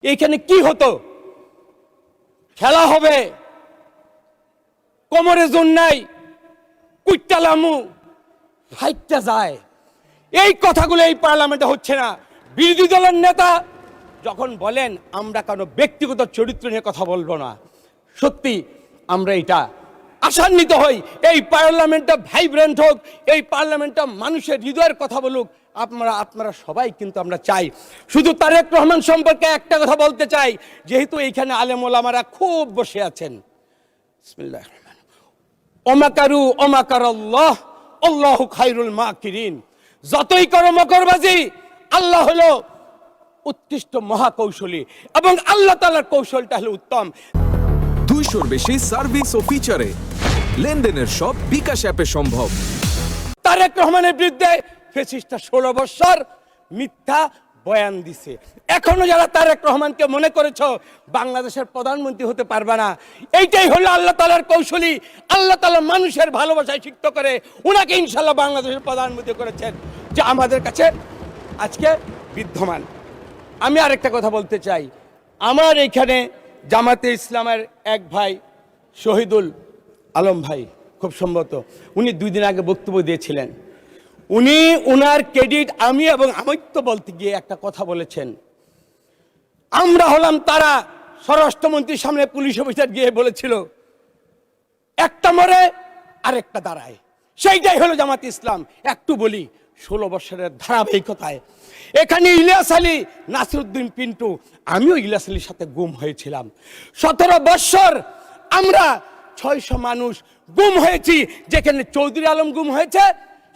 এইখানে কি হতো? খেলা হবে, কোমরে জোর নাই, কুইটালামু ফাইটটা যায়। এই কথাগুলো এই পার্লামেন্টে হচ্ছে না। বিরোধী দলের নেতা যখন বলেন আমরা কোনো ব্যক্তিগত চরিত্র নিয়ে কথা বলবো না, সত্যি আমরা এটা আশান্বিত হই। এই পার্লামেন্টটা ভাইব্রেন্ট হোক, এই পার্লামেন্টটা মানুষের হৃদয়ের কথা বলুক, আপনারা সবাই কিন্তু আমরা চাই। শুধু তারেক রহমান সম্পর্কে একটা কথা বলতে চাই, যেহেতু এইখানে আলেম ওলামারা খুব বসে আছেন। বিসমিল্লাহির রহমানির রহিম। ওমাকারু ওমাকারাল্লাহ আল্লাহু খায়রুল মাকিরিন। যতই করো মকরবাজি, আল্লাহ হলো উৎকৃষ্ট মহাকৌশলী এবং আল্লাহ তাআলার কৌশলটা হলো উত্তম। 200-র বেশি সার্ভিস ও ফিচারে লেনদেনের সব বিকাশ অ্যাপে সম্ভব। তারেক রহমানের বিরুদ্ধে ফ্যাসিস্টরা 16 বছর মিথ্যা বয়ান দিছে। এখনো যারা তারেক রহমানকে মনে করেছো বাংলাদেশের প্রধানমন্ত্রী হতে পারবে না, এইটাই হলো আল্লাহ তাআলার কৌশলী। আল্লাহ তাআলা মানুষের ভালোবাসায় সিক্ত করে উনাকে ইনশাআল্লাহ বাংলাদেশের প্রধানমন্ত্রী করেছেন, যে আমাদের কাছে আজকে বিদ্যমান। আমি আরেকটা কথা বলতে চাই। আমার এইখানে জামাতে ইসলামের এক ভাই শহীদুল আলম ভাই, খুব সম্ভবত উনি 2 দিন আগে বক্তব্য দিয়েছিলেন। উনি ওনার ক্রেডিট আমি এবং আমিত্ব বলতে গিয়ে একটা কথা বলেছেন, আমরা হলাম তারা স্বরাষ্ট্রমন্ত্রীর সামনে পুলিশ অফিসার গিয়ে বলেছিল একটা মরে আরেকটা দাঁড়ায়, সেইটাই হলো জামাত ইসলাম। একটু বলি 16 বছরের ধারাবাহিকতায় এখানে ইলিয়াস আলী, নাসিরউদ্দিন পিন্টু, আমিও ইলিয়াস আলীর সাথে গুম হয়েছিলাম। 17 বছর আমরা 600 মানুষ গুম হয়েছি। যেখানে চৌধুরী আলম গুম হয়েছে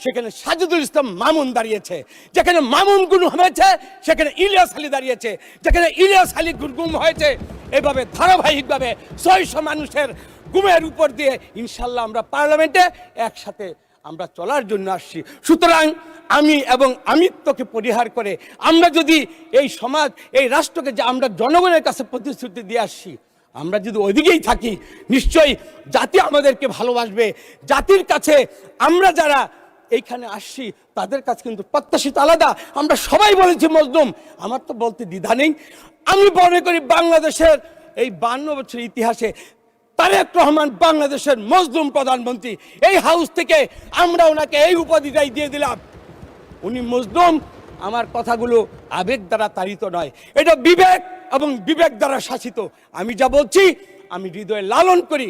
সেখানে সাজিদুল ইসলাম মামুন দাঁড়িয়েছে, যেখানে মামুন গুম হয়েছে সেখানে ইলিয়াস আলী দাঁড়িয়েছে, যেখানে ইলিয়াস আলী গুম হয়েছে। এভাবে ধারাবাহিকভাবে 600 মানুষের গুমের উপর দিয়ে ইনশাল্লাহ আমরা পার্লামেন্টে একসাথে আমরা চলার জন্য আসছি। সুতরাং আমি এবং আমিত্বকে পরিহার করে আমরা যদি এই সমাজ, এই রাষ্ট্রকে যে আমরা জনগণের কাছে প্রতিশ্রুতি দিয়ে আসছি, আমরা যদি ওইদিকেই থাকি, নিশ্চয়ই জাতি আমাদেরকে ভালোবাসবে। জাতির কাছে আমরা যারা এইখানে আসছি তাদের কাছে কিন্তু প্রত্যাশিত আলাদা। আমরা সবাই বলেছি মজলুম, আমার তো বলতে দ্বিধা নেই। আমি মনে করি বাংলাদেশের এই 52 বছরের ইতিহাসে তারেক রহমান বাংলাদেশের মজলুম প্রধানমন্ত্রী। এই হাউস থেকে আমরা ওনাকে এই উপাধিটাই দিয়ে দিলাম। উনি মজলুম, আমার কথাগুলো আবেগ দ্বারা তাড়িত নয়, এটা বিবেক এবং বিবেক দ্বারা শাসিত। আমি যা বলছি আমি হৃদয়ে লালন করি।